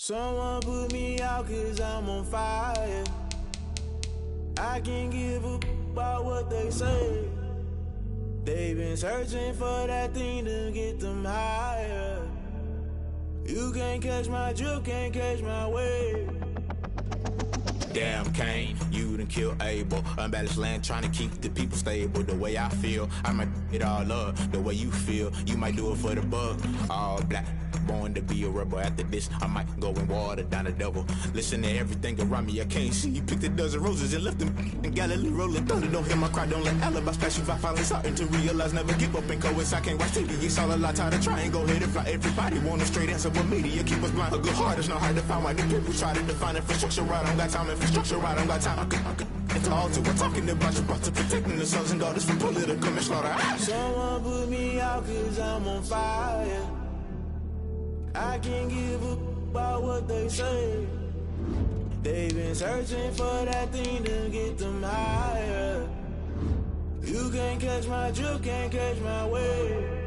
Someone put me out 'cause I'm on fire. I can't give a about what they say. They've been searching for that thing to get them higher. You can't catch my drift, can't catch my wave. Damn, Kane, you done killed Abel. Unbalanced land, trying to keep the people stable. The way I feel, I might it all up. The way you feel, you might do it for the bug. All black, born to be a rebel. After this, I might go and water down the devil. Listen to everything around me, I can't see. Picked a dozen roses and left them in Galilee rolling thunder. Don't hear my cry, don't let alibis pass you. I finally starting to realize, never give up and coincide. I can't watch TV, it's all a lot. Tired of trying, go ahead and fly. Everybody want a straight answer, but media keep us blind. A good heart is not hard to find. Why the people try to define infrastructure right? I don't got time, infrastructure right, I don't got time. I could it's all to we're talking about you, about to protecting the sons and daughters from political manslaughter. Someone put me out 'cause I'm on fire. I can't give a about what they say. They've been searching for that thing to get them higher. You can't catch my drift, can't catch my wave.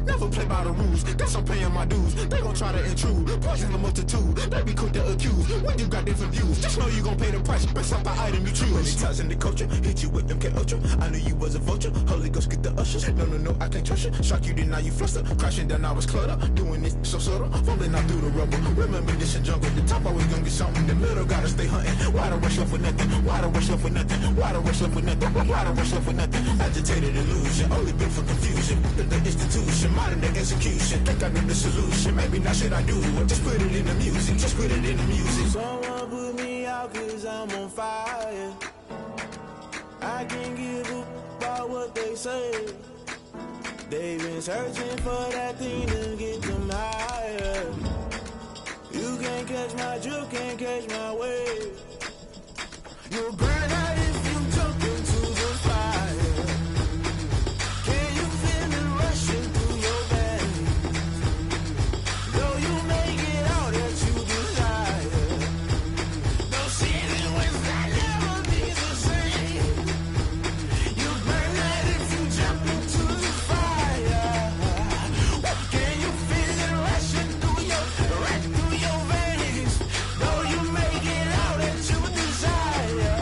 Never play by the rules, guess I'm paying my dues. They gon' try to intrude, poison the multitude. They be quick to accuse, when you got different views. Just know you gon' pay the price, based off the item you choose. Many times in the culture, hit you with MK Ultra. I knew you was a vulture, Holy Ghost get the ushers. No, I can't trust you. Shock you, then now you fluster. Crashing down, I was cluttered. Doing this so subtle, falling out through the rubble. Remember this in jungle, the top always gonna get something. In the middle, gotta stay hunting. Why the rush left for nothing? Why the rush left for nothing? Why the rush left for nothing? Why the rush left for nothing? Agitated illusion, only built for confusion. The institution, modern day execution. Think I know the solution, maybe not should I do it. Just put it in the music, just put it in the music. Someone put me out 'cause I'm on fire. I can't give a about what they say. They've been searching for that thing to get them higher. You can't catch my drift, can't catch my wave. You'll burn out if you jump into the fire. Can you feel it rushing through your veins? Though you make it all that you desire. No ceiling was that never be the same. You burn out if you jump into the fire. Can you feel it rushing through your veins? Though you make it all that you desire.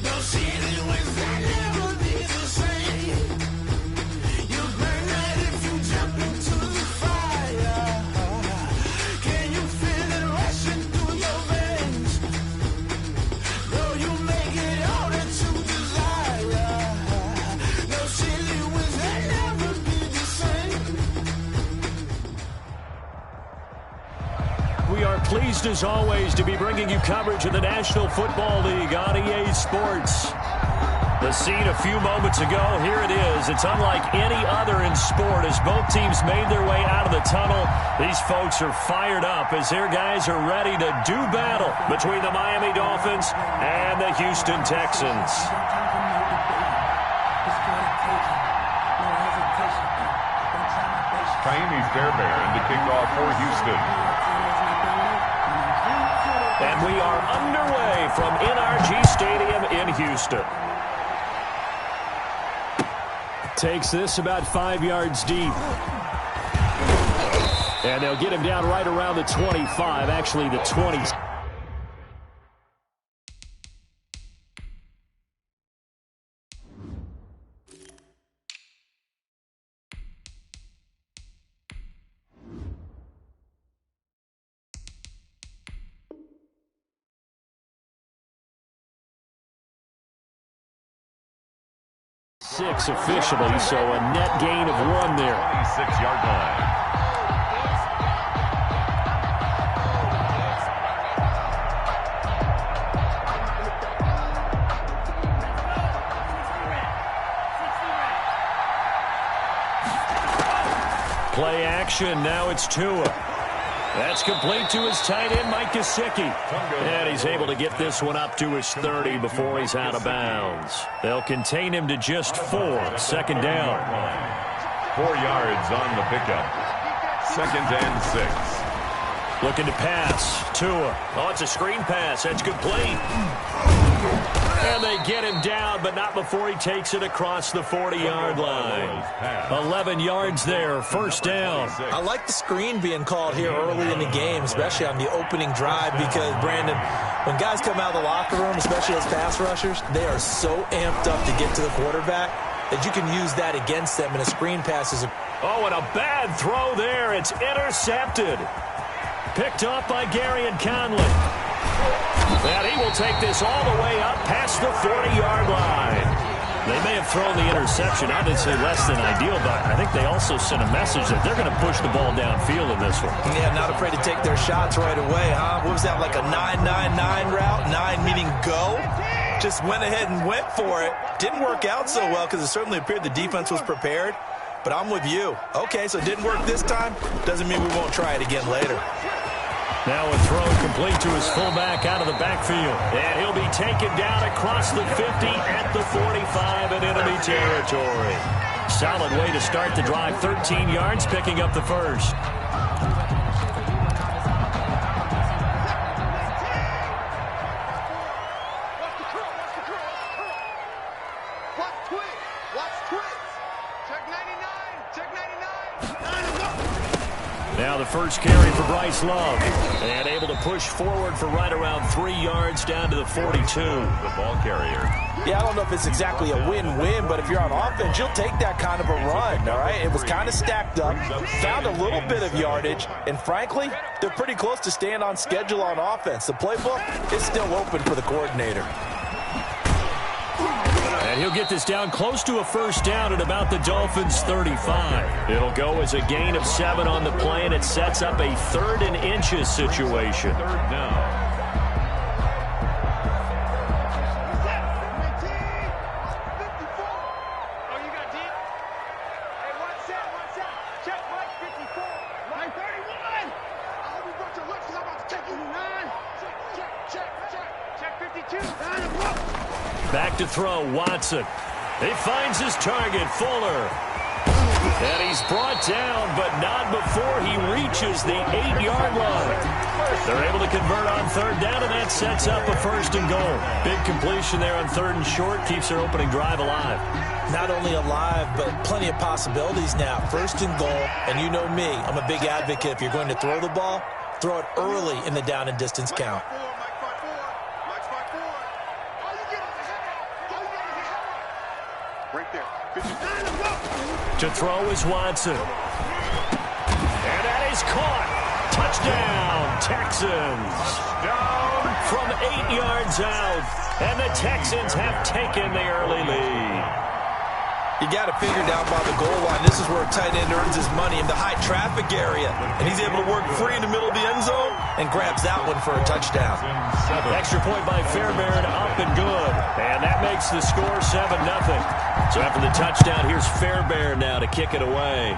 No ceiling was that never be the same. You burn out if you jump into the fire. Can you feel it rushing through your veins? Though you make it all that you desire. No ceiling was that never be the same. We are pleased, as always, to be bringing you coverage of the National Football League on EA Sports. The scene a few moments ago, here it is. It's unlike any other in sport as both teams made their way out of the tunnel. These folks are fired up as their guys are ready to do battle between the Miami Dolphins and the Houston Texans. Miami Fairbairn to kick off for Houston. And we are underway from NRG Stadium in Houston. Takes this about 5 yards deep. And they'll get him down right around the 25, actually the 20. Six officially, so a net gain of 1 there. 26-yard line. Play action, now it's Tua. That's complete to his tight end, Mike Gesicki. And he's able to get this one up to his 30 before he's out of bounds. They'll contain him to just 4. Second down. 4 yards on the pickup. 2nd and 6. Looking to pass. Tua. Oh, it's a screen pass. That's complete. And they get him down, but not before he takes it across the 40-yard line. 11 yards there, first down. I like the screen being called here early in the game, especially on the opening drive, because, Brandon, when guys come out of the locker room, especially as pass rushers, they are so amped up to get to the quarterback that you can use that against them, and a screen pass is Oh, and a bad throw there. It's intercepted. Picked off by Gary and Conley. And he will take this all the way up past the 40-yard line. They may have thrown the interception. I did say less than ideal, but I think they also sent a message that they're going to push the ball downfield in this one. Yeah, not afraid to take their shots right away, huh? What was that, like a 9-9-9 route? 9 meaning go? Just went ahead and went for it. Didn't work out so well because it certainly appeared the defense was prepared. But I'm with you. Okay, so it didn't work this time. Doesn't mean we won't try it again later. Now a throw complete to his fullback out of the backfield. And he'll be taken down across the 50 at the 45 in enemy territory. Solid way to start the drive. 13 yards, picking up the first. Now the first carry for Bryce Love. And able to push forward for right around 3 yards down to the 42. The ball carrier. Yeah, I don't know if it's exactly a win-win, but if you're on offense, you'll take that kind of a run, all right? It was kind of stacked up, found a little bit of yardage, and frankly, they're pretty close to staying on schedule on offense. The playbook is still open for the coordinator. And he'll get this down close to a first down at about the Dolphins' 35. It'll go as a gain of 7 on the play, and it sets up a 3rd and inches situation. 3rd down. Back to throw, Watson. He finds his target, Fuller. And he's brought down, but not before he reaches the 8-yard line. They're able to convert on 3rd down, and that sets up a 1st and goal. Big completion there on 3rd and short, keeps their opening drive alive. Not only alive, but plenty of possibilities now. 1st and goal, and you know me, I'm a big advocate. If you're going to throw the ball, throw it early in the down and distance count. To throw is Watson. And that is caught. Touchdown, Texans. Down from 8 yards out. And the Texans have taken the early lead. You got to figure down by the goal line. This is where a tight end earns his money in the high traffic area. And he's able to work free in the middle of the end zone and grabs that one for a touchdown. Extra point by Fairbairn, up and good. And that makes the score 7-0. So after the touchdown, here's Fairbairn now to kick it away.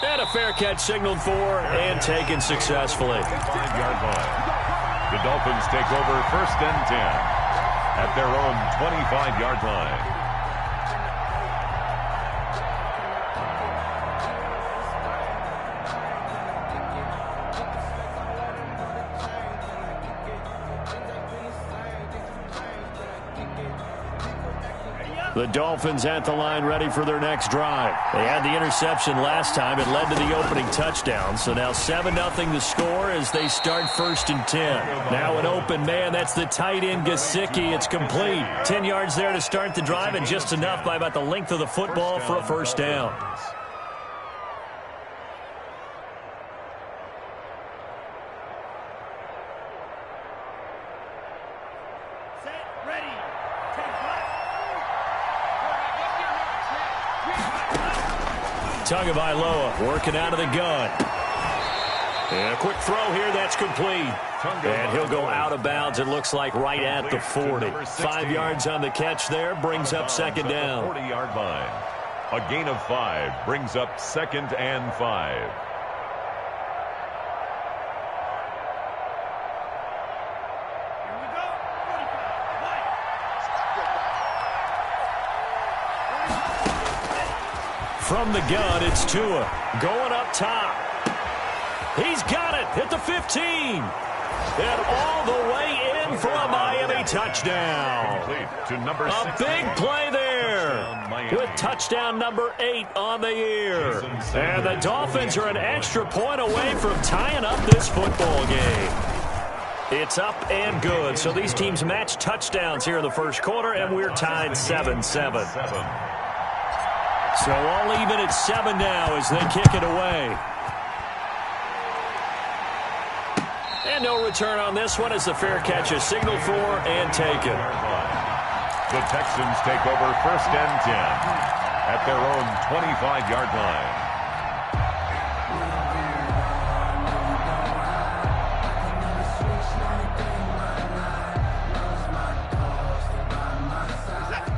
And a fair catch signaled for and taken successfully. 5-yard line. The Dolphins take over 1st and 10 at their own 25-yard line. The Dolphins at the line ready for their next drive. They had the interception last time. It led to the opening touchdown. So now 7-0 the score as they start 1st and 10. Now an open man. That's the tight end, Gesicki. It's complete. 10 yards there to start the drive, and just enough by about the length of the football for a 1st down. Tagovailoa working out of the gun. And a quick throw here, that's complete. And he'll go out of bounds, it looks like, right at the 40. 5 yards on the catch there, brings up 2nd down. 40-yard line. A gain of 5 brings up 2nd and 5. From the gun, it's Tua going up top. He's got it at the 15. And all the way in for a Miami touchdown. To number a big play there with touchdown number 8 on the year. And the Dolphins are an extra point away from tying up this football game. It's up and good. So these teams match touchdowns here in the first quarter, and we're tied 7-7. So all even at 7 now as they kick it away. And no return on this one as the fair catch is signaled for and taken. The Texans take over 1st and 10 at their own 25-yard line.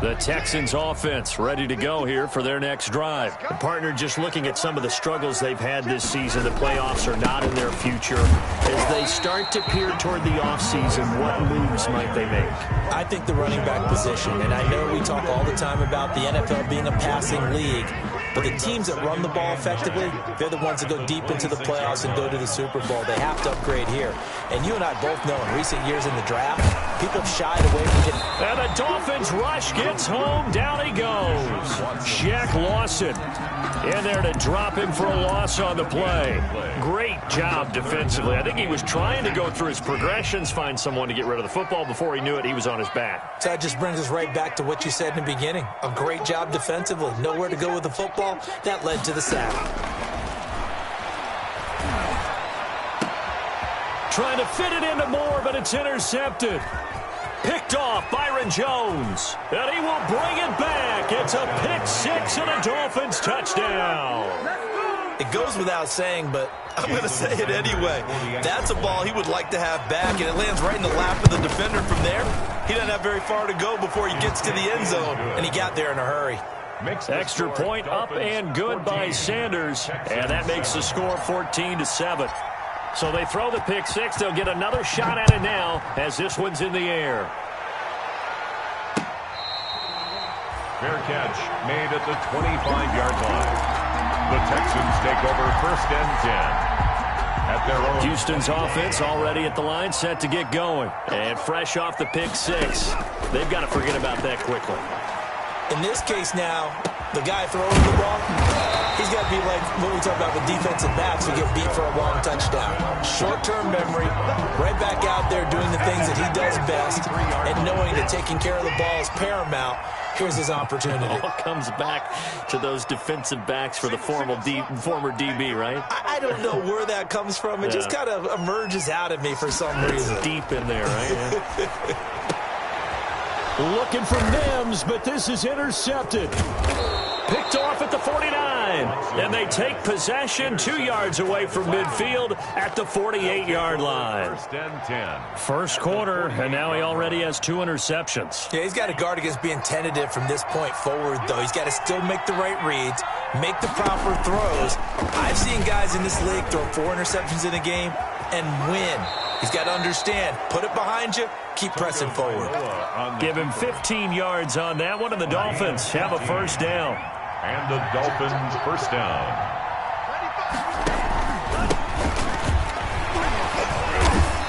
The Texans offense ready to go here for their next drive. The partner just looking at some of the struggles they've had this season. The playoffs are not in their future. As they start to peer toward the offseason, what moves might they make? I think the running back position, and I know we talk all the time about the NFL being a passing league, but the teams that run the ball effectively, they're the ones that go deep into the playoffs and go to the Super Bowl. They have to upgrade here. And you and I both know in recent years in the draft, people have shied away from getting... And the Dolphins rush gets home. Down he goes. Shaq Lawson in there to drop him for a loss on the play. Great job defensively. I think he was trying to go through his progressions, find someone to get rid of the football. Before he knew it, he was on his back. So that just brings us right back to what you said in the beginning. A great job defensively. Nowhere to go with the football. That led to the sack. Trying to fit it into Moore, but it's intercepted. Picked off Byron Jones. And he will bring it back. It's a pick 6 and a Dolphins touchdown. It goes without saying, but I'm going to say it anyway. That's a ball he would like to have back, and it lands right in the lap of the defender from there. He doesn't have very far to go before he gets to the end zone, and he got there in a hurry. Extra point up and good by Sanders, and that makes the score 14-7. So they throw the pick 6. They'll get another shot at it now as this one's in the air. Fair catch made at the 25-yard line. The Texans take over 1st and 10 at their own. Houston's offense already at the line, set to get going. And fresh off the pick 6. They've got to forget about that quickly. In this case now, the guy throwing the ball, he's got to be like what we talk about with defensive backs who get beat for a long touchdown. Short-term memory, right back out there doing the things that he does best, and knowing that taking care of the ball is paramount. Here's his opportunity. It all comes back to those defensive backs for the former DB, right? I don't know where that comes from. It just kind of emerges out of me for some reason. It's deep in there, right? Looking for Mims, but this is intercepted. Picked off at the 49. And they take possession 2 yards away from midfield at the 48-yard line. 1st and 10. First quarter, and now he already has 2 interceptions. Yeah, he's got to guard against being tentative from this point forward, though. He's got to still make the right reads, make the proper throws. I've seen guys in this league throw 4 interceptions in a game and win. He's got to understand, put it behind you, keep pressing forward. Give him 15 yards on that one, and the Dolphins have a first down. And the Dolphins first down.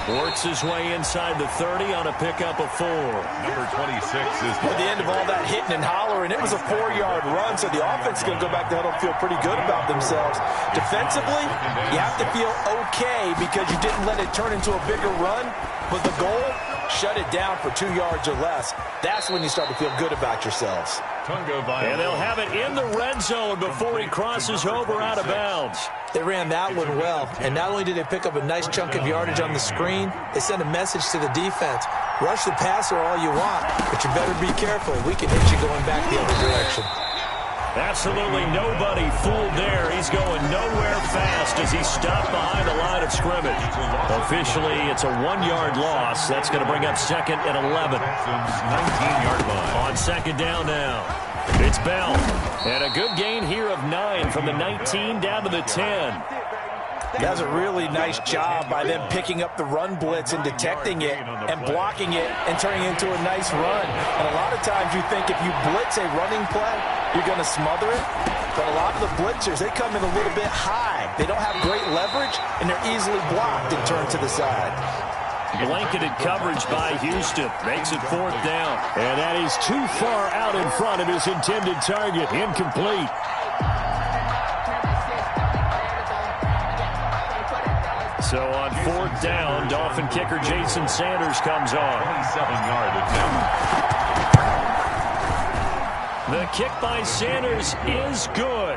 Works his way inside the 30 on a pickup of 4. Number 26 is... At the end of all that hitting and hollering, it was a 4-yard run, so the offense is going to go back to huddle and feel pretty good about themselves. Defensively, you have to feel okay because you didn't let it turn into a bigger run, but the goal, shut it down for 2 yards or less. That's when you start to feel good about yourselves. And they'll have it in the red zone before he crosses over out of bounds. They ran that one well, and not only did they pick up a nice chunk of yardage on the screen, they sent a message to the defense. Rush the passer all you want, but you better be careful. We can hit you going back the other direction. Absolutely nobody fooled there. He's going nowhere fast as he stopped behind the line of scrimmage. Officially, it's a 1-yard loss. That's going to bring up 2nd and 11. 19-yard line. On 2nd down now. It's Bell. And a good gain here of 9 from the 19 down to the 10. That's a really nice job by them picking up the run blitz and detecting it and blocking it and turning it into a nice run. And a lot of times you think if you blitz a running play, you're going to smother it. But a lot of the blitzers, they come in a little bit high. They don't have great leverage, and they're easily blocked and turned to the side. Blanketed coverage by Houston. Makes it 4th down. And that is too far out in front of his intended target. Incomplete. So on 4th down, Dolphin kicker Jason Sanders comes on. 27-yard attempt. The kick by Sanders is good.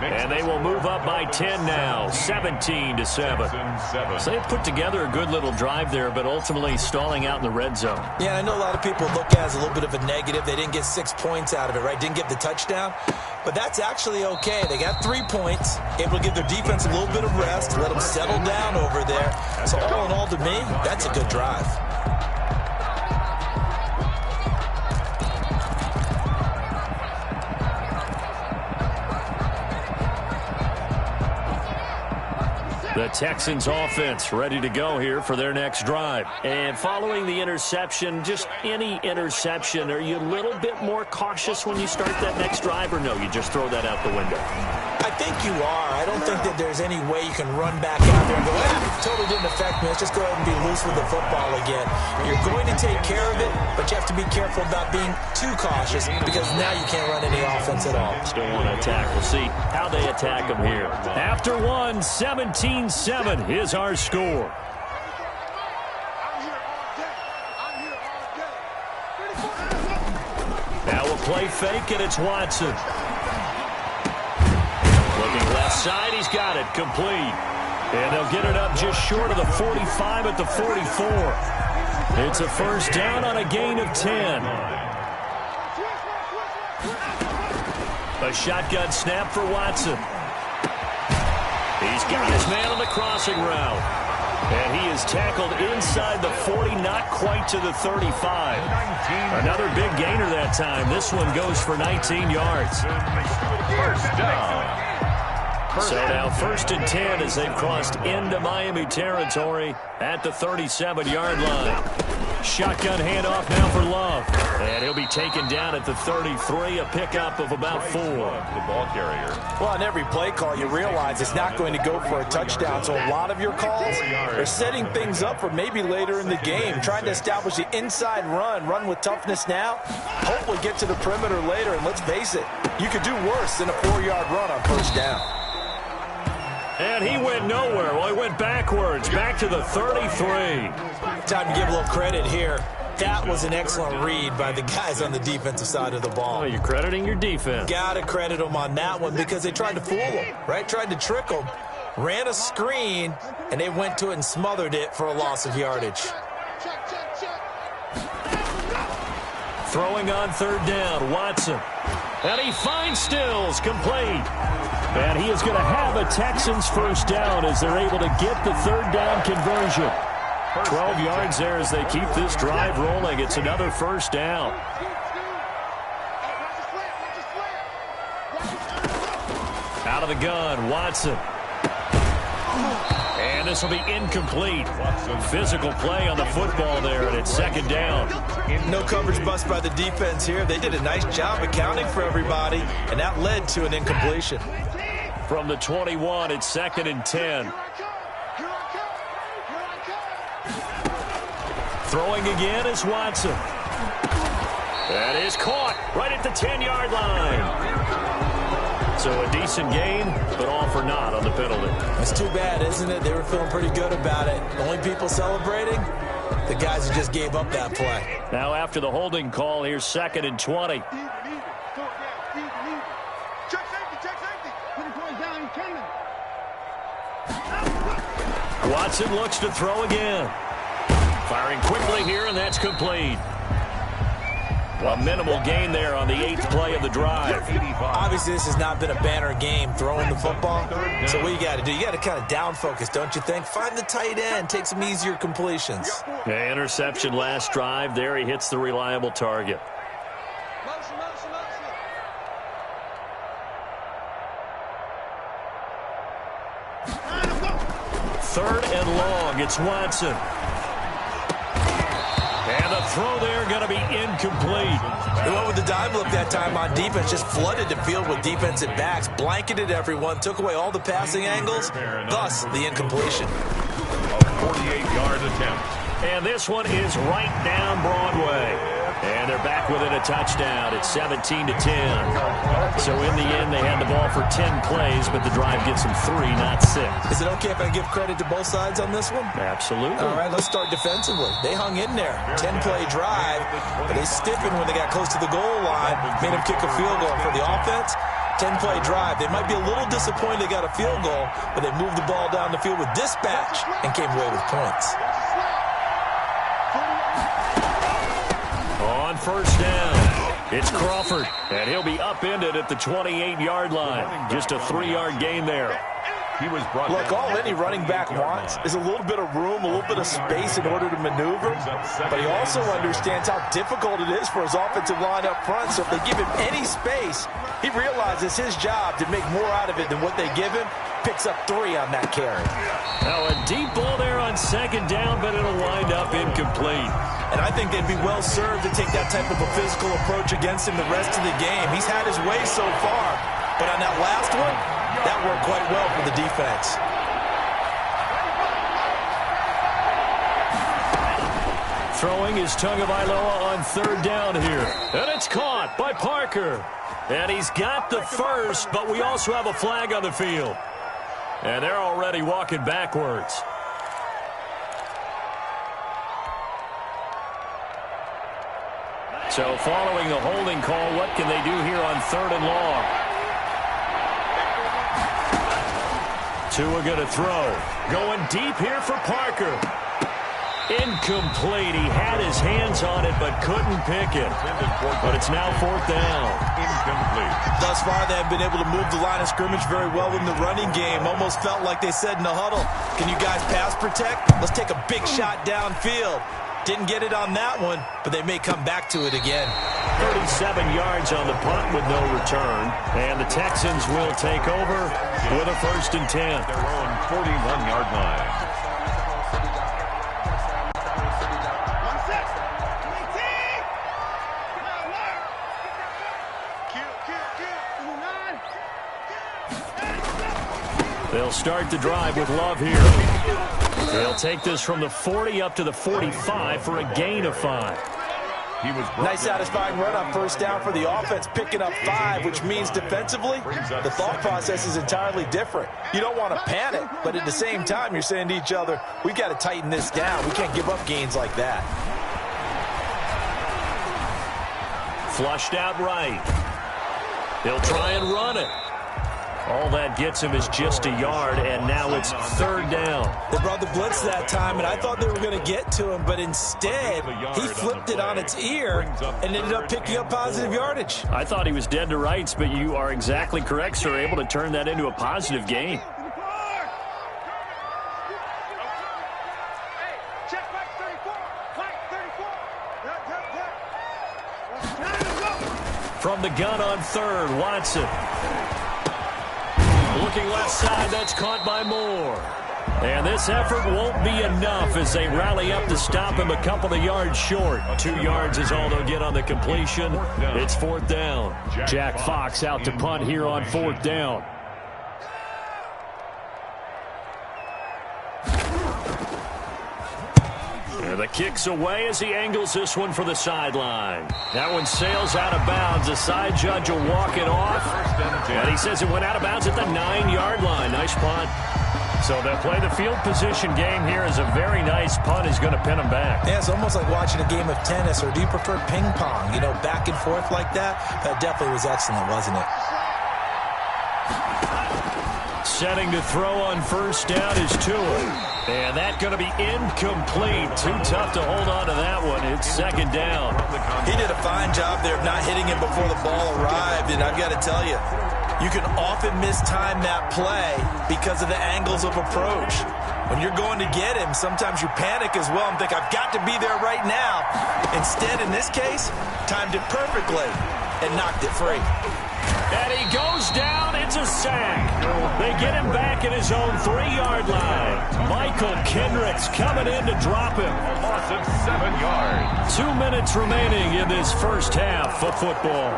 And they will move up by 10 now, 17-7. So they put together a good little drive there, but ultimately stalling out in the red zone. Yeah, I know a lot of people look at it as a little bit of a negative. They didn't get 6 points out of it, right? Didn't get the touchdown. But that's actually okay. They got 3 points, able to give their defense a little bit of rest, let them settle down over there. So all in all, to me, that's a good drive. The Texans offense ready to go here for their next drive. And following the interception, just any interception, are you a little bit more cautious when you start that next drive, or no, you just throw that out the window? I think you are. I don't think that there's any way you can run back out there and go, totally didn't affect me. Let's just go ahead and be loose with the football again. You're going to take care of it, but you have to be careful about being too cautious because now you can't run any offense at all. Still want to attack. We'll see how they attack them here. After one, 17-7 is our score. Now a play fake, and it's Watson. Looking left side, he's got it, complete. And they'll get it up just short of the 45 at the 44. It's a 1st down on a gain of 10. A shotgun snap for Watson. He's got his man on the crossing route. And he is tackled inside the 40, not quite to the 35. Another big gainer that time. This one goes for 19 yards. 1st down. So now 1st and 10 as they've crossed into Miami territory at the 37-yard line. Shotgun handoff now for Love. And he'll be taken down at the 33, a pickup of about 4. The ball carrier. Well, on every play call, you realize it's not going to go for a touchdown. So a lot of your calls are setting things up for maybe later in the game, trying to establish the inside run with toughness now, hopefully get to the perimeter later. And let's face it, you could do worse than a 4-yard run on 1st down. And he went nowhere. Well, he went backwards, back to the 33. Time to give a little credit here. That was an excellent read by the guys on the defensive side of the ball. Oh, you're crediting your defense. Got to credit them on that one because they tried to fool them, right? Tried to trick them. Ran a screen, and they went to it and smothered it for a loss of yardage. Throwing on 3rd down, Watson. And he finds Stills, complete. And he is going to have a Texans 1st down as they're able to get the 3rd down conversion. 12 yards there as they keep this drive rolling. It's another 1st down. Out of the gun, Watson. And this will be incomplete. Physical play on the football there, and it's 2nd down. No coverage bust by the defense here. They did a nice job accounting for everybody, and that led to an incompletion. From the 21, it's 2nd and 10. Throwing again is Watson. That is caught right at the 10-yard line. So a decent gain, but all for naught on the penalty. That's too bad, isn't it? They were feeling pretty good about it. The only people celebrating, the guys who just gave up that play. Now after the holding call, here's 2nd and 20. Watson looks to throw again. Firing quickly here, and that's complete. A minimal gain there on the 8th play of the drive. Obviously, this has not been a banner game throwing the football. So what you got to do, you got to kind of down focus, don't you think? Find the tight end, take some easier completions. Yeah, interception last drive. There he hits the reliable target. Third and long, it's Watson. And the throw there going to be incomplete. They went with the dime look that time on defense, just flooded the field with defensive backs, blanketed everyone, took away all the passing angles, thus the incompletion. A 48-yard attempt. And this one is right down Broadway. And they're back within a touchdown. It's 17-10. So in the end, they had the ball for 10 plays, but the drive gets them 3, not 6. Is it okay if I give credit to both sides on this one? Absolutely. All right, let's start defensively. They hung in there. 10-play drive, but they stiffened when they got close to the goal line, made them kick a field goal. For the offense, 10-play drive. They might be a little disappointed they got a field goal, but they moved the ball down the field with dispatch and came away with points. On first down, it's Crawford, and he'll be upended at the 28-yard line. Just a 3-yard gain there. Look, all any running back wants is a little bit of room, a little bit of space in order to maneuver, but he also understands how difficult it is for his offensive line up front, so if they give him any space, he realizes his job to make more out of it than what they give him, picks up 3 on that carry. Now a deep ball there on second down, but it'll wind up incomplete. And I think they'd be well served to take that type of a physical approach against him the rest of the game. He's had his way so far, but on that last one, that worked quite well for the defense. Throwing is Tagovailoa on third down here. And it's caught by Parker. And he's got the first, but we also have a flag on the field. And they're already walking backwards. So following the holding call, what can they do here on third and long? Tua going to throw. Going deep here for Parker. Incomplete. He had his hands on it but couldn't pick it. But it's now fourth down. Incomplete. Thus far, they have been able to move the line of scrimmage very well in the running game. Almost felt like they said in the huddle, can you guys pass protect? Let's take a big shot downfield. Didn't get it on that one, but they may come back to it again. 37 yards on the punt with no return. And the Texans will take over with a 1st and 10. Their own 41-yard line. They'll start the drive with Love here. They'll take this from the 40 up to the 45 for a gain of 5. Nice satisfying run on first down for the offense, picking up 5, which means defensively, the thought process is entirely different. You don't want to panic, but at the same time, you're saying to each other, we've got to tighten this down. We can't give up gains like that. Flushed out right. He'll try and run it. All that gets him is just a yard, and now it's third down. They brought the blitz that time, and I thought they were going to get to him, but instead, he flipped it on its ear and ended up picking up positive yardage. I thought he was dead to rights, but you are exactly correct, sir, able to turn that into a positive gain. From the gun on third, Watson. Looking left side, that's caught by Moore. And this effort won't be enough as they rally up to stop him a couple of yards short. 2 yards is all they'll get on the completion. It's fourth down. Jack Fox out to punt here on fourth down. And the kick's away as he angles this one for the sideline. That one sails out of bounds. The side judge will walk it off. And he says it went out of bounds at the 9-yard line. Nice punt. So they'll play the field position game here as a very nice punt is going to pin them back. Yeah, it's almost like watching a game of tennis, or do you prefer ping pong? You know, back and forth like that? That definitely was excellent, wasn't it? Setting to throw on first down is Tua. And that's going to be incomplete. Too tough to hold on to that one. It's second down. He did a fine job there of not hitting him before the ball arrived, and I've got to tell you, you can often mistime that play because of the angles of approach. When you're going to get him, sometimes you panic as well and think, I've got to be there right now. Instead, in this case, timed it perfectly and knocked it free. And he goes down. It's a sack. They get him back at his own 3-yard line. Michael Kendricks coming in to drop him. A loss of 7 yards. 2 minutes remaining in this first half of football.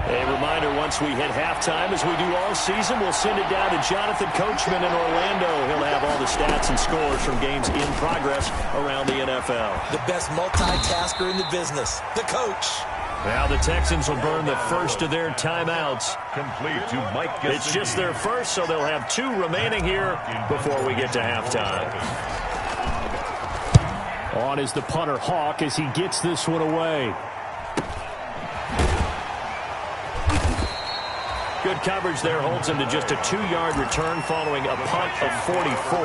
A reminder once once we hit halftime, as we do all season, we'll send it down to Jonathan Coachman in Orlando. He'll have all the stats and scores from games in progress around the NFL. The best multitasker in the business, the coach. Now the Texans will burn the first of their timeouts. Complete to Mike Gesicki. It's just their first, so they'll have 2 remaining here before we get to halftime. On is the punter, Hawk, as he gets this one away. Good coverage there holds him to just a 2-yard return following a punt of 44.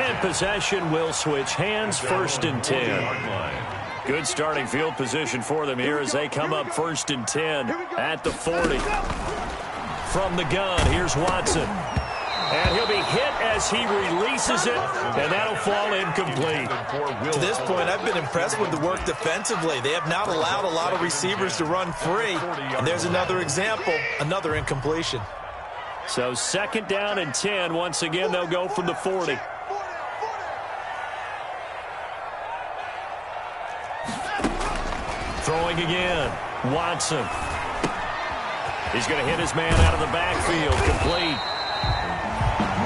And possession will switch hands, 1st and 10. Good starting field position for them here as they come up 1st and 10 at the 40. From the gun, here's Watson. And he'll be hit as he releases it, and that'll fall incomplete. To this point, I've been impressed with the work defensively. They have not allowed a lot of receivers to run free. And there's another example, another incompletion. So 2nd down and 10. Once again, they'll go from the 40. Throwing again, Watson. He's going to hit his man out of the backfield, complete.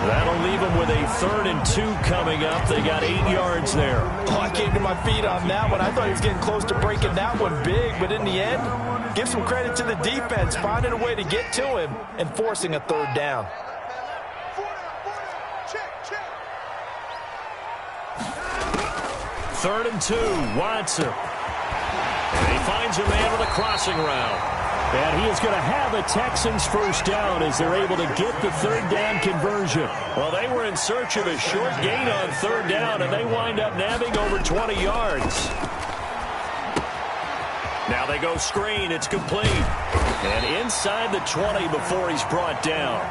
That'll leave them with a 3rd and 2 coming up. They got 8 yards there. Oh, I came to my feet on that one. I thought he was getting close to breaking that one big, but in the end, give some credit to the defense, finding a way to get to him and forcing a 3rd down. Third and 2, Watson. And he finds a man with a crossing route. And he is going to have a Texans first down as they're able to get the 3rd down conversion. Well, they were in search of a short gain on 3rd down, and they wind up nabbing over 20 yards. Now they go screen. It's complete. And inside the 20 before he's brought down.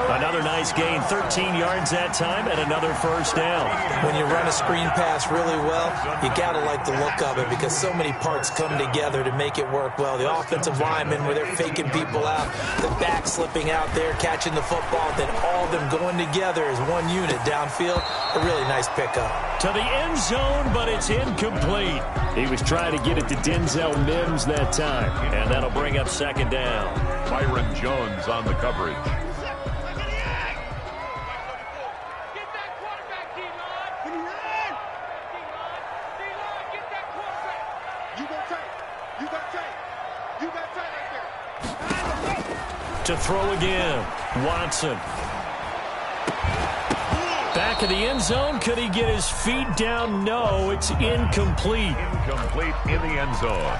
Another nice gain, 13 yards that time, and another first down. When you run a screen pass really well, you got to like the look of it because so many parts come together to make it work well. The offensive linemen, where they're faking people out, the back slipping out there, catching the football, then all of them going together as one unit downfield. A really nice pickup. To the end zone, but it's incomplete. He was trying to get it to Denzel Mims that time. And that'll bring up 2nd down. Byron Jones on the coverage. To throw again, Watson. Back of the end zone. Could he get his feet down? No, it's incomplete. Incomplete in the end zone.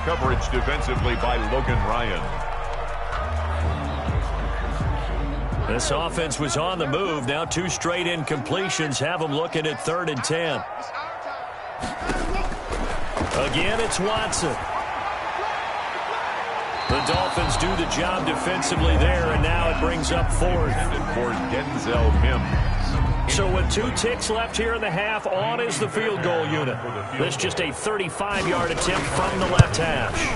Coverage defensively by Logan Ryan. This offense was on the move. Now 2 straight incompletions have them looking at 3rd and 10. Again, it's Watson. The Dolphins do the job defensively there, and now it brings up 4th. For Denzel Mims. So with 2 ticks left here in the half, on is the field goal unit. This just a 35-yard attempt from the left hash.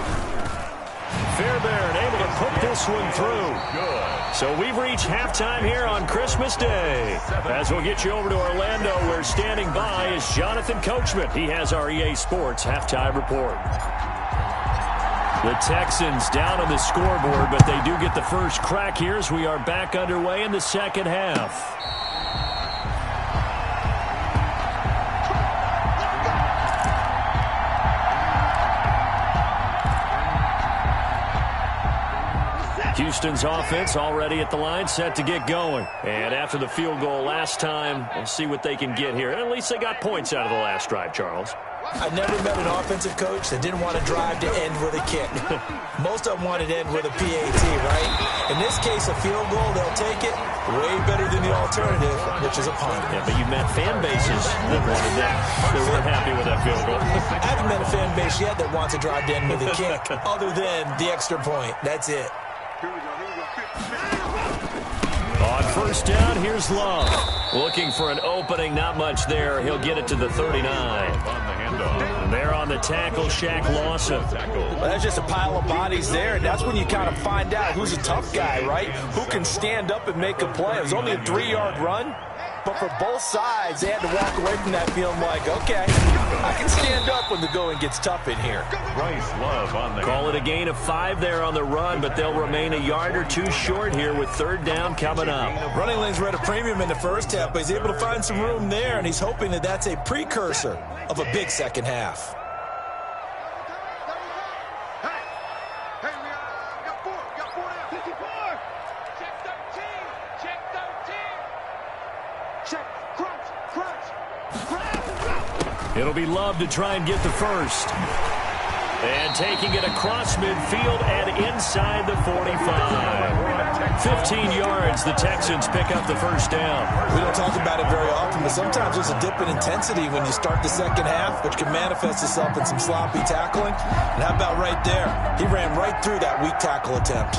Fairbairn able to put this one through. Good. So we've reached halftime here on Christmas Day. As we'll get you over to Orlando, where standing by is Jonathan Coachman. He has our EA Sports halftime report. The Texans down on the scoreboard, but they do get the first crack here as we are back underway in the 2nd half. Houston's offense already at the line, set to get going. And after the field goal last time, we'll see what they can get here. And at least they got points out of the last drive, Charles. I never met an offensive coach that didn't want to drive to end with a kick. Most of them wanted to end with a PAT, right? In this case, a field goal, they'll take it. Way better than the alternative, which is a punt. Yeah, but you've met fan bases that wanted that. They weren't happy with that field goal. I haven't met a fan base yet that wants to drive to end with a kick, other than the extra point. That's it. On first down, here's Love. Looking for an opening, not much there. He'll get it to the 39. And there on the tackle, Shaq Lawson. Well, that's just a pile of bodies there, and that's when you kind of find out who's a tough guy, right? Who can stand up and make a play. It was only a 3-yard run, But for both sides, they had to walk away from that feeling like, okay, I can stand up when the going gets tough in here. Bryce Love on the Call it a gain of 5 there on the run, but they'll remain a yard or two short here with third down coming up. Running lanes were at a premium in the first half, but he's able to find some room there, and he's hoping that that's a precursor of a big second half. It'll be Love to try and get the first. And taking it across midfield and inside the 45. 15 yards, the Texans pick up the first down. We don't talk about it very often, but sometimes there's a dip in intensity when you start the second half, which can manifest itself in some sloppy tackling. And how about right there? He ran right through that weak tackle attempt.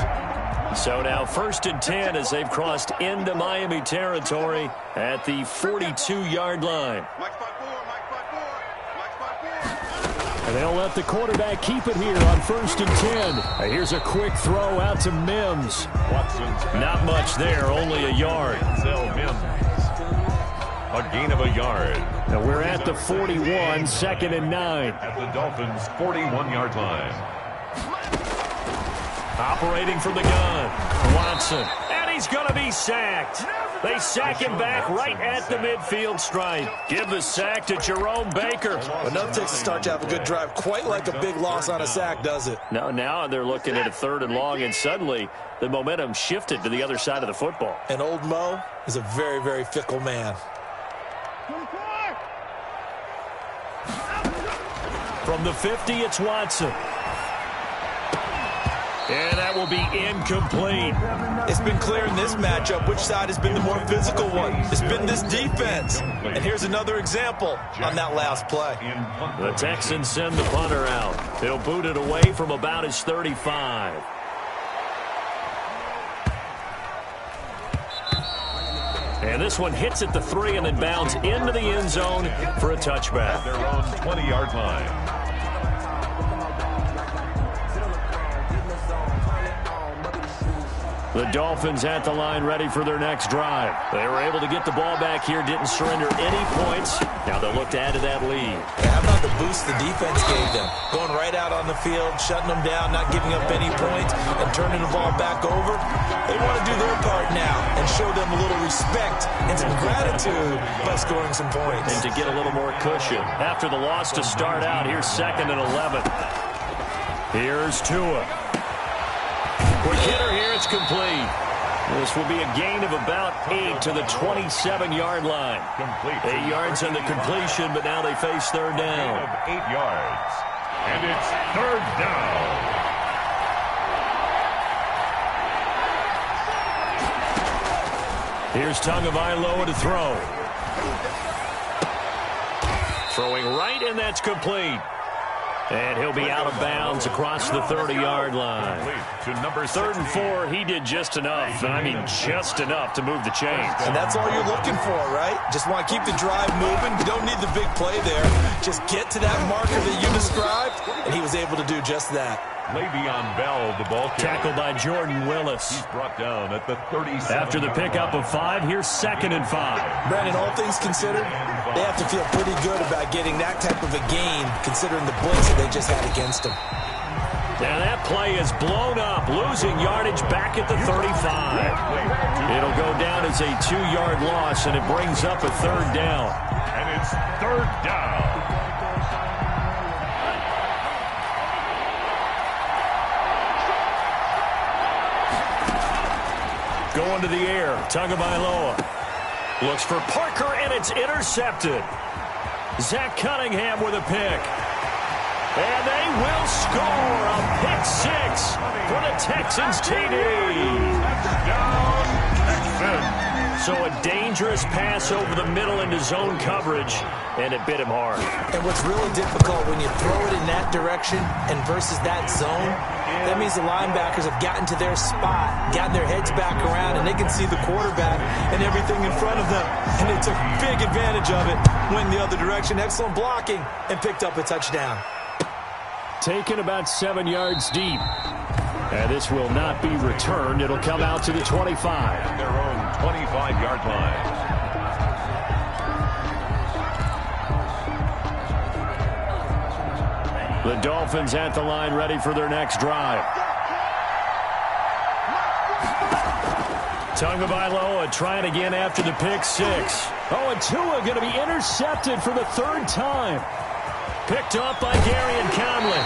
So now 1st and 10 as they've crossed into Miami territory at the 42-yard line. And they'll let the quarterback keep it here on 1st and 10. Here's a quick throw out to Mims. Not much there, only a yard. A gain of a yard. And we're at the 41, 2nd and 9. At the Dolphins' 41-yard line. Operating from the gun, Watson. And he's going to be sacked. They sack him back right at the midfield stripe. Give the sack to Jerome Baker. But nothing takes a start to have a good drive quite like a big loss on a sack, does it? No, now they're looking at a 3rd and long, and suddenly the momentum shifted to the other side of the football. And old Mo is a very, very fickle man. From the 50, it's Watson. And that will be incomplete. It's been clear in this matchup which side has been the more physical one. It's been this defense. And here's another example on that last play. The Texans send the punter out. He'll boot it away from about his 35. And this one hits at the 3 and then bounds into the end zone for a touchback. At their own 20-yard line. The Dolphins at the line ready for their next drive. They were able to get the ball back here, didn't surrender any points. Now they'll look to add to that lead. How about the boost the defense gave them? Going right out on the field, shutting them down, not giving up any points, and turning the ball back over. They want to do their part now and show them a little respect and some gratitude by scoring some points. And to get a little more cushion. After the loss to start out, here's 2nd and 11. Here's Tua. Quick hitter here, it's complete. This will be a gain of about 8 to the 27-yard line. 8 yards on the completion, but now they face 3rd down. 8 yards. And it's 3rd down. Here's Tagovailoa to throw. Throwing right, and that's complete. And he'll be out of bounds across the 30-yard line. 3rd and 4, he did just enough. And I mean just enough to move the chains. And that's all you're looking for, right? Just want to keep the drive moving. You don't need the big play there. Just get to that marker that you described, and he was able to do just that. Le'Veon Bell, the ball carrier. Tackled by Jordan Willis. He's brought down at the 37. After the pickup of 5, here's 2nd and 5. Brandon, all things considered, they have to feel pretty good about getting that type of a gain, considering the blitz that they just had against them. And that play is blown up, losing yardage back at the 35. It'll go down as a 2-yard loss, and it brings up a 3rd down. And it's 3rd down. Going to the air, Tagovailoa looks for Parker, and it's intercepted. Zach Cunningham with a pick. And they will score a pick 6 for the Texans TD. So a dangerous pass over the middle into zone coverage, and it bit him hard. And what's really difficult when you throw it in that direction and versus that zone, that means the linebackers have gotten to their spot, gotten their heads back around, and they can see the quarterback and everything in front of them. And they took big advantage of it, went in the other direction, excellent blocking, and picked up a touchdown. Taken about 7 yards deep. And this will not be returned. It'll come out to the 25. Their own 25-yard line. The Dolphins at the line, ready for their next drive. Tagovailoa trying again after the pick six. Oh, and Tua going to be intercepted for the third time. Picked off by Gary and Conley.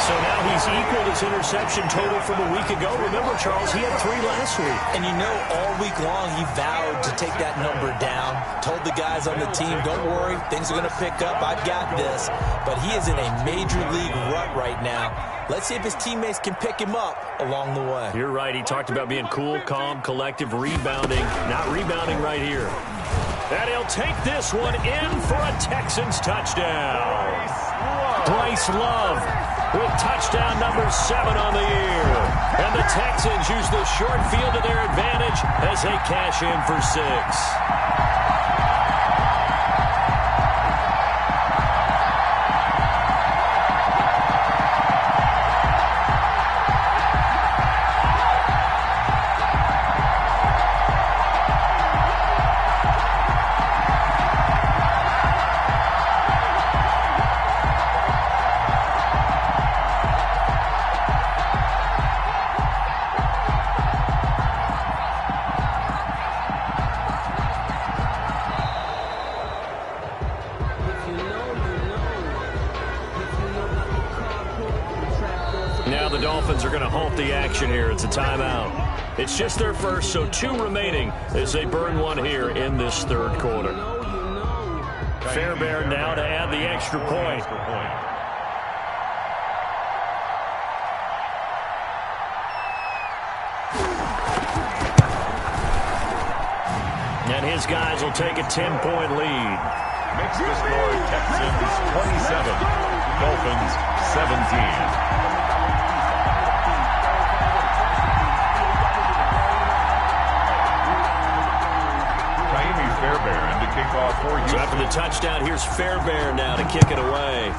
So now he's equaled his interception total from a week ago. Remember, Charles, he had 3 last week. And you know, all week long he vowed to take that number down. Told the guys on the team, don't worry, things are going to pick up. I've got this. But he is in a major league rut right now. Let's see if his teammates can pick him up along the way. You're right. He talked about being cool, calm, collective, rebounding. Not rebounding right here. And he'll take this one in for a Texans touchdown. Bryce Love with touchdown number 7 on the year. And the Texans use the short field to their advantage as they cash in for 6. Dolphins are going to halt the action here. It's a timeout. It's just their first, so 2 remaining as they burn one here in this third quarter. Fairbairn now to add the extra point. And his guys will take a 10-point lead. Makes the score Texans 27, Dolphins 17. Fairbairn to kick off for Houston. So after the touchdown, here's Fairbairn now to kick it away.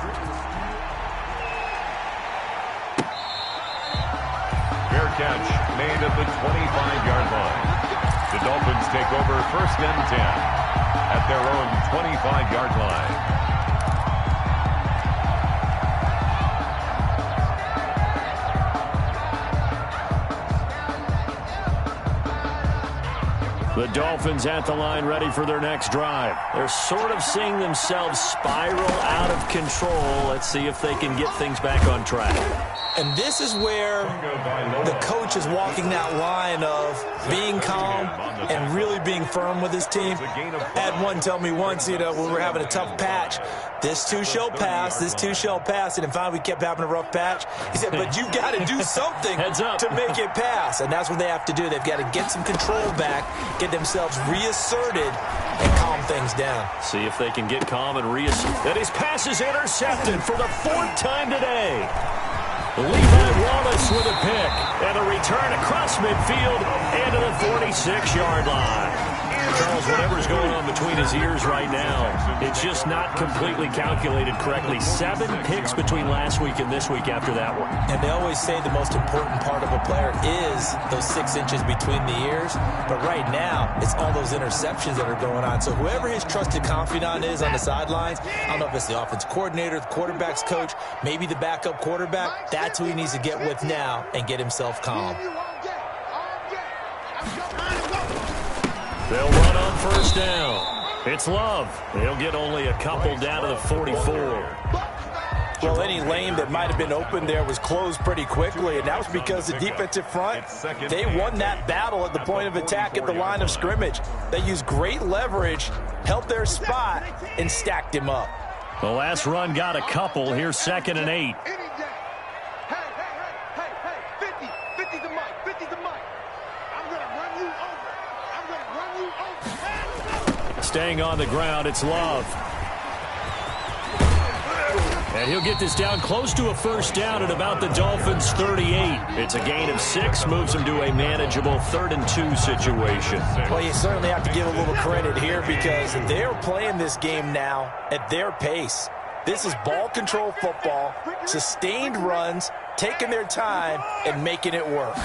Fair catch made at the 25-yard line. The Dolphins take over 1st and 10 at their own 25-yard line. The Dolphins at the line ready for their next drive. They're sort of seeing themselves spiral out of control. Let's see if they can get things back on track. And this is where the coach is walking that line of being calm and really being firm with his team. I had one tell me once, when we were having a tough patch, this too shall pass, this too shall pass. And finally we kept having a rough patch. He said, but you've got to do something to make it pass. And that's what they have to do. They've got to get some control back, get themselves reasserted, and calm things down. See if they can get calm and reassert. And his pass is intercepted for the 4th time today. Levi Wallace with a pick, and a return across midfield and to the 46-yard line. Charles, whatever's going on between his ears right now, it's just not completely calculated correctly. 7 picks between last week and this week after that one. And they always say the most important part of a player is those 6 inches between the ears. But right now, it's all those interceptions that are going on. So whoever his trusted confidant is on the sidelines, I don't know if it's the offense coordinator, the quarterback's coach, maybe the backup quarterback, that's who he needs to get with now and get himself calm. They'll run on 1st down. It's Love. They'll get only a couple down to the 44. Well, any lane that might have been open there was closed pretty quickly, and that was because the defensive front, they won that battle at the point of attack at the line of scrimmage. They used great leverage, held their spot, and stacked him up. The last run got a couple. Here's 2nd and 8. Staying on the ground, it's Love. And he'll get this down close to a 1st down at about the Dolphins' 38. It's a gain of 6, moves them to a manageable 3rd and 2 situation. Well, you certainly have to give a little credit here because they're playing this game now at their pace. This is ball control football, sustained runs, taking their time, and making it work.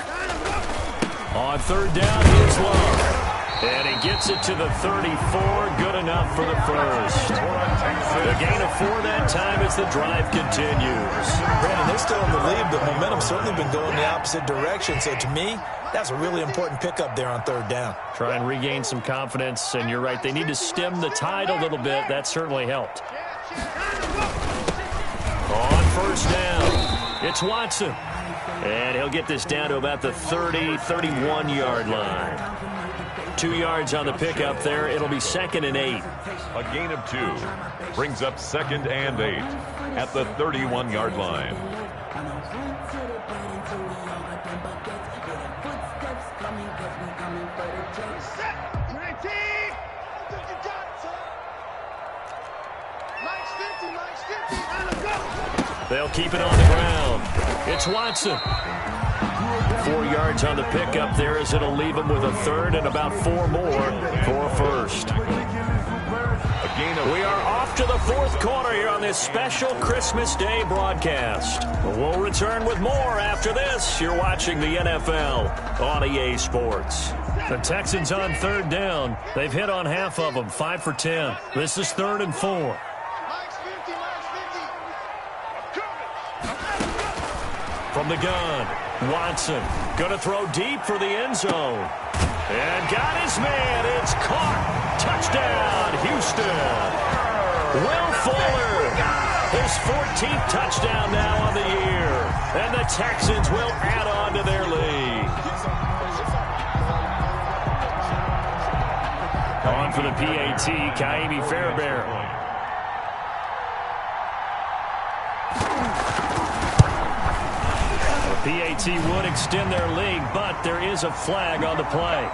On 3rd down, here's Love. And he gets it to the 34. Good enough for the 1st. The gain of 4 that time as the drive continues. Brandon, they're still in the lead, but momentum's certainly been going the opposite direction. So to me, that's a really important pickup there on 3rd down. Try and regain some confidence, and you're right. They need to stem the tide a little bit. That certainly helped. On 1st down, it's Watson. And he'll get this down to about the 30, 31-yard line. 2 yards on the pickup there. It'll be 2nd and 8. A gain of 2 brings up 2nd and 8 at the 31-yard line. They'll keep it on the ground. It's Watson. 4 yards on the pickup there as it'll leave him with a 3rd and about 4 more for a 1st. We are off to the 4th quarter here on this special Christmas Day broadcast. We'll return with more after this. You're watching the NFL on EA Sports. The Texans on 3rd down. They've hit on half of them, 5 for 10. This is 3rd and 4. From the gun, Watson going to throw deep for the end zone. And got his man. It's caught. Touchdown, Houston. Will Fuller, his 14th touchdown now on the year. And the Texans will add on to their lead. On for the PAT, Kaimi Fairbairn. PAT would extend their lead, but there is a flag on the play.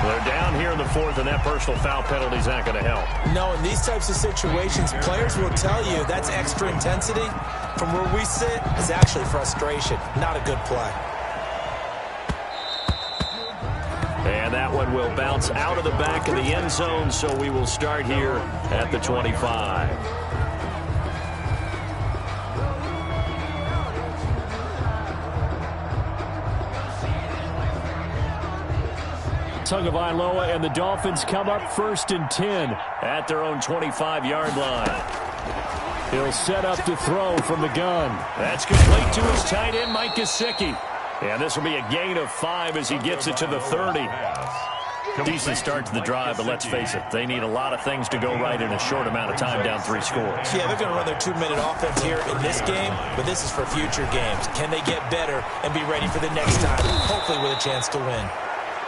They're down here in the 4th, and that personal foul penalty is not going to help. No, in these types of situations, players will tell you that's extra intensity. From where we sit, it's actually frustration. Not a good play. And that one will bounce out of the back of the end zone, so we will start here at the 25. Tagovailoa and the Dolphins come up 1st and 10 at their own 25-yard line. He'll set up to throw from the gun. That's complete to his tight end, Mike Gesicki. And this will be a gain of 5 as he gets it to the 30. Decent start to the drive, but let's face it, they need a lot of things to go right in a short amount of time, down 3 scores. Yeah, they're going to run their 2-minute offense here in this game, but this is for future games. Can they get better and be ready for the next time, hopefully with a chance to win?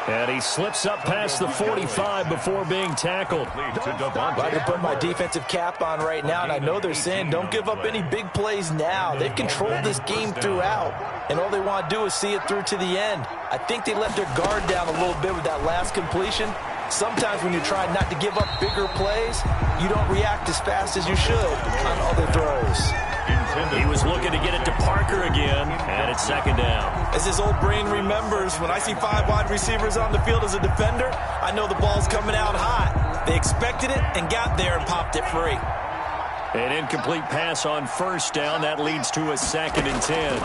And he slips up past the 45 before being tackled. I can put my defensive cap on right now, and I know they're saying don't give up any big plays now. They've controlled this game throughout, and all they want to do is see it through to the end. I think they let their guard down a little bit with that last completion. Sometimes when you're trying not to give up bigger plays, you don't react as fast as you should on other throws. He was looking to get it to Parker again, and it's 2nd down. As his old brain remembers, when I see 5 wide receivers on the field as a defender, I know the ball's coming out hot. They expected it and got there and popped it free. An incomplete pass on 1st down. That leads to a 2nd and 10.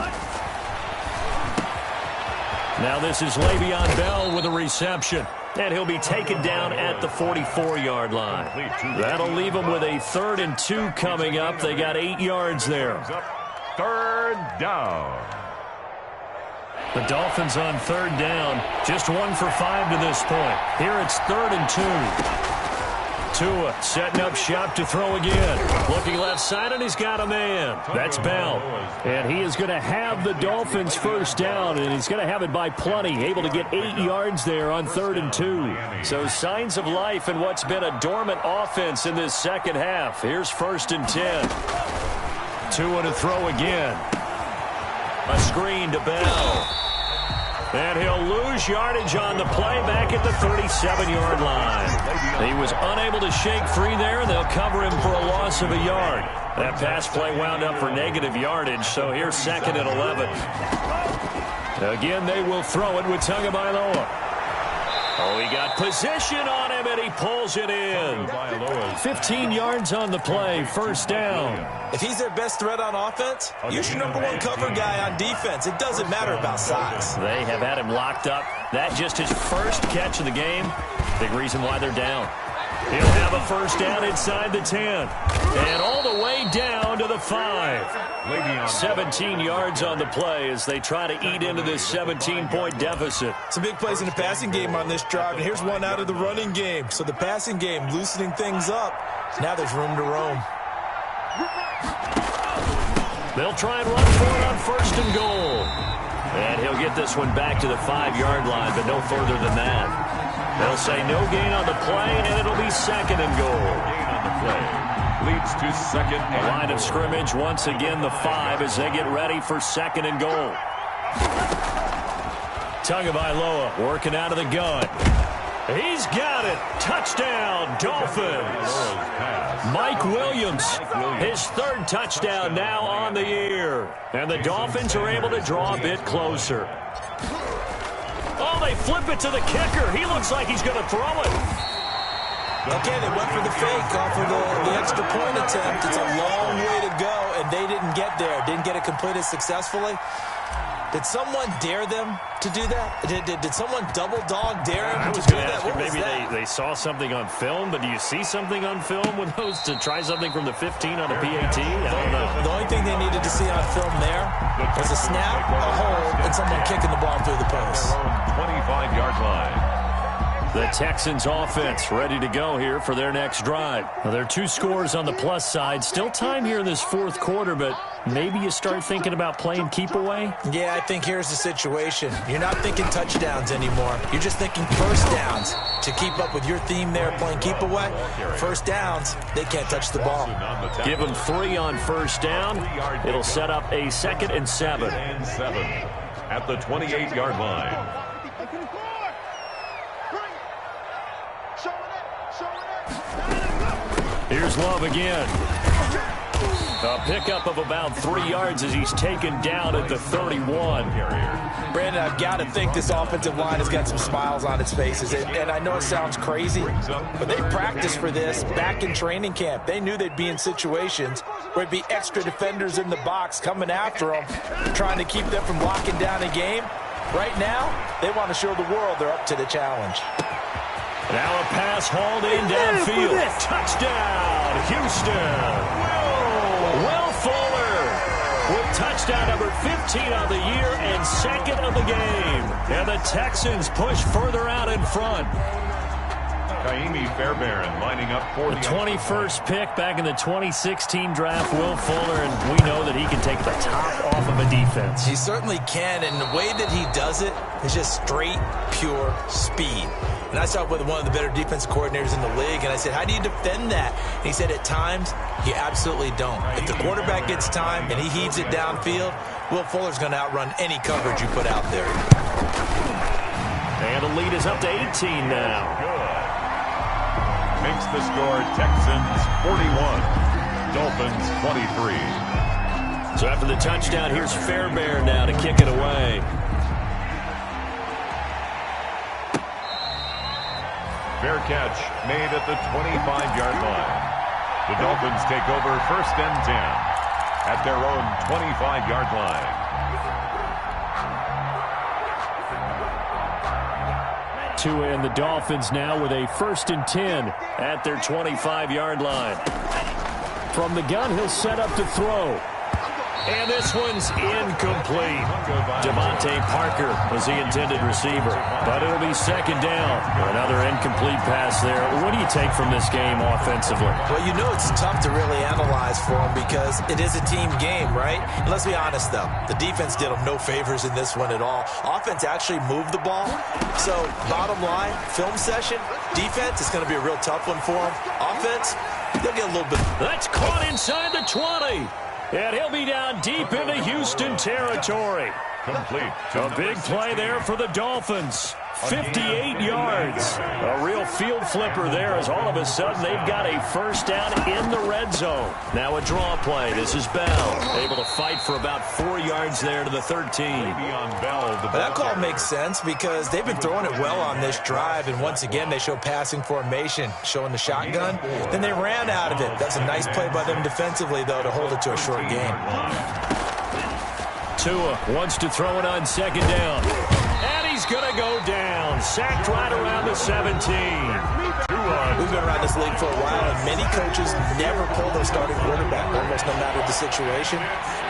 Now this is Le'Veon Bell with a reception. And he'll be taken down at the 44-yard line. That'll leave him with a 3rd and 2 coming up. They got 8 yards there. 3rd down. The Dolphins on 3rd down. Just 1 for 5 to this point. Here it's 3rd and 2. Tua setting up shop to throw again. Looking left side, and he's got a man. That's Bell. And he is going to have the Dolphins 1st down, and he's going to have it by plenty. Able to get 8 yards there on 3rd and 2. So signs of life in what's been a dormant offense in this second half. Here's 1st and 10. Tua to throw again. A screen to Bell. And he'll lose yardage on the play back at the 37-yard line. He was unable to shake free there, and they'll cover him for a loss of a yard. That pass play wound up for negative yardage, so here's 2nd and 11. Again, they will throw it with Tagovailoa. Oh, he got position on him, and he pulls it in. 15 yards on the play, 1st down. If he's their best threat on offense, use your #1 cover guy on defense. It doesn't matter about size. They have had him locked up. That just his first catch of the game. Big reason why they're down. He'll have a first down inside the 10. And all the way down to the 5. 17 yards on the play as they try to eat into this 17-point deficit. Some big plays in the passing game on this drive, and here's one out of the running game. So the passing game loosening things up. Now there's room to roam. They'll try and run for it on first and goal. And he'll get this one back to the 5-yard line, but no further than that. They'll say no gain on the play, and it'll be second and goal. Gain on the play leads to second and The line goal. of scrimmage, once again, the 5 as they get ready for second and goal. Tagovailoa working out of the gun. He's got it. Touchdown, Dolphins. Mike Williams, his third touchdown now on the year. And the Dolphins are able to draw a bit closer. Oh, they flip it to the kicker. He looks like he's going to throw it. Okay, they went for the fake off of the extra point attempt. It's a long way to go, and they didn't get there. Didn't get it completed successfully. Did someone dare them to do that? Did someone double dog dare them to do that? What was Maybe that? they saw something on film, but do you see something on film with those to try something from the 15 on a PAT? I don't know. The only thing they needed to see on film there was a snap, a hold, and someone kicking the ball through the post. 25-yard line. The Texans offense ready to go here for their next drive. Now, there are 2 scores on the plus side. Still time here in this fourth quarter, but maybe you start thinking about playing keep away? Yeah, I think here's the situation. You're not thinking touchdowns anymore. You're just thinking first downs. To keep up with your theme there, playing keep away, first downs, they can't touch the ball. Give them 3 on first down. It'll set up a 2nd and 7. At the 28-yard line. Here's Love again. A pickup of about 3 yards as he's taken down at the 31. Brandon, I've got to think this offensive line has got some smiles on its faces. And I know it sounds crazy, but they practiced for this back in training camp. They knew they'd be in situations where it'd be extra defenders in the box coming after them, trying to keep them from locking down a game. Right now, they want to show the world they're up to the challenge. Now a pass hauled in downfield. Touchdown, Houston. Will Fuller with touchdown number 15 on the year and 2nd of the game. And the Texans push further out in front. Kaimi Fairbairn lining up for the 21st pick back in the 2016 draft, Will Fuller, and we know that he can take the top off of a defense. He certainly can, and the way that he does it is just straight, pure speed. And I saw with one of the better defense coordinators in the league, and I said, how do you defend that? And he said, at times, you absolutely don't. If the quarterback gets time and he heaves it downfield, Will Fuller's going to outrun any coverage you put out there. And the lead is up to 18 now. Makes the score Texans 41, Dolphins 23. So after the touchdown, here's Fairbairn now to kick it away. Fair catch made at the 25-yard line. The Dolphins take over 1st and 10 at their own 25-yard line. Tua and the Dolphins now with a 1st and 10 at their 25-yard line. From the gun, he'll set up to throw. And this one's incomplete. Devontae Parker was the intended receiver, but it'll be 2nd down. Another incomplete pass there. What do you take from this game offensively? Well, you know it's tough to really analyze for them because it is a team game, right? And let's be honest, though. The defense did them no favors in this one at all. Offense actually moved the ball. So, bottom line, film session, defense is going to be a real tough one for them. Offense, they'll get a little bit. That's caught inside the 20. And he'll be down deep into Houston territory. Complete. A big play there for the Dolphins. 58 yards. A real field flipper there as all of a sudden they've got a first down in the red zone. Now a draw play. This is Bell. Able to fight for about 4 yards there to the 13. That call makes sense because they've been throwing it well on this drive, and once again they show passing formation, showing the shotgun. Then they ran out of it. That's a nice play by them defensively, though, to hold it to a short gain. Tua wants to throw it on 2nd down. And he's going to go down. Sacked right around the 17. Tua We've been around this league for a while, and many coaches never pull their starting quarterback, almost no matter the situation.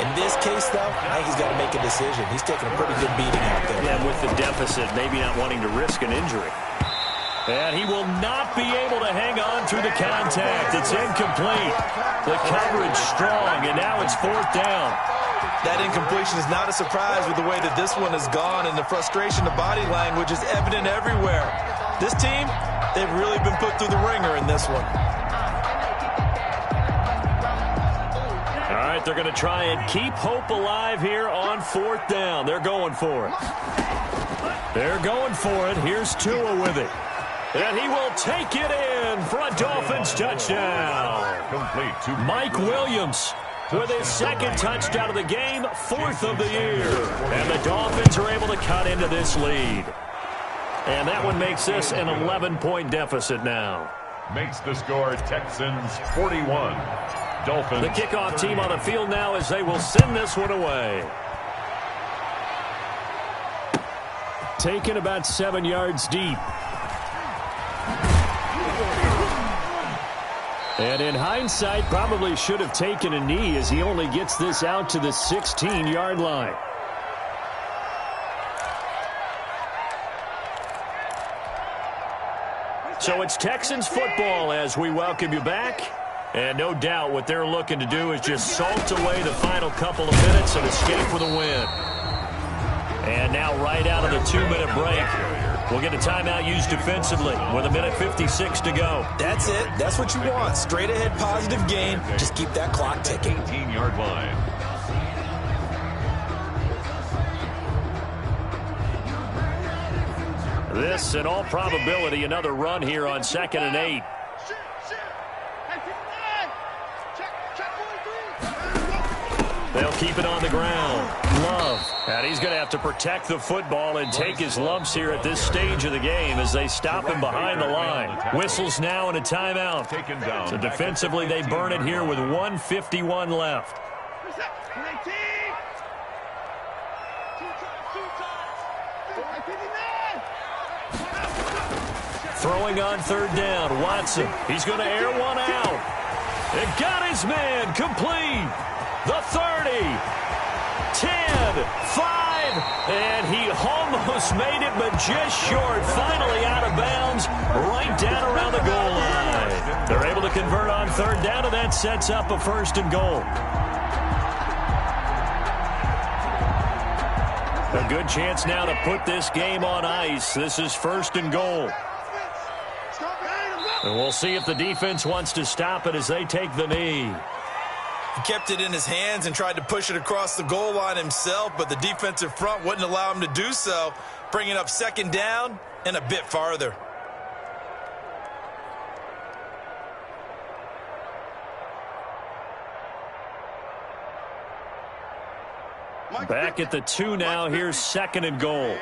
In this case, though, I think he's got to make a decision. He's taking a pretty good beating out there. Yeah, with the deficit, maybe not wanting to risk an injury. And he will not be able to hang on through the contact. It's incomplete. The coverage strong, and now it's 4th down. That incompletion is not a surprise with the way that this one has gone, and the frustration, the body language is evident everywhere. This team, they've really been put through the ringer in this one. All right, they're going to try and keep hope alive here on 4th down. They're going for it. They're going for it. Here's Tua with it. And he will take it in for a Dolphins touchdown. Complete to Mike Williams with his 2nd touchdown of the game, 4th of the year. And the Dolphins are able to cut into this lead. And that one makes this an 11-point deficit now. Makes the score Texans 41. Dolphins. The kickoff team on the field now as they will send this one away. Taken about 7 yards deep. And in hindsight, probably should have taken a knee as he only gets this out to the 16-yard line. So it's Texans football as we welcome you back. And no doubt what they're looking to do is just salt away the final couple of minutes and escape with a win. And now right out of the 2-minute break, we'll get a timeout used defensively with 1:56 to go. That's it. That's what you want. Straight ahead positive game. Just keep that clock ticking. 18-yard line. This, in all probability, another run here on 2nd and 8. They'll keep it on the ground. Love. And he's going to have to protect the football and take his lumps here at this stage of the game as they stop him behind the line. Whistles now and a timeout. So defensively, they burn it here with 1:51 left. Throwing on 3rd down, Watson. He's going to air one out. And got his man complete. The 30, 10, 5, and he almost made it, but just short. Finally out of bounds, right down around the goal line. They're able to convert on 3rd down, and that sets up a 1st and goal. A good chance now to put this game on ice. This is 1st and goal. And we'll see if the defense wants to stop it as they take the knee. He kept it in his hands and tried to push it across the goal line himself, but the defensive front wouldn't allow him to do so, bringing up 2nd down and a bit farther. Back at the 2 now. Here's 2nd and goal.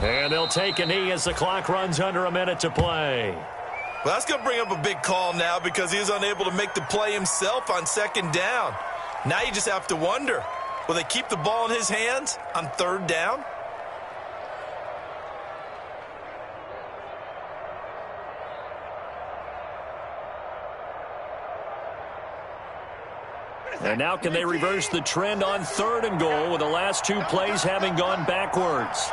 And they'll take a knee as the clock runs under a minute to play. Well, that's going to bring up a big call now because he was unable to make the play himself on 2nd down. Now you just have to wonder, will they keep the ball in his hands on 3rd down? And now can they reverse the trend on 3rd and goal with the last 2 plays having gone backwards?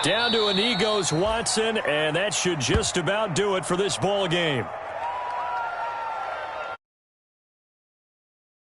Down to a knee goes Watson, and that should just about do it for this ball game.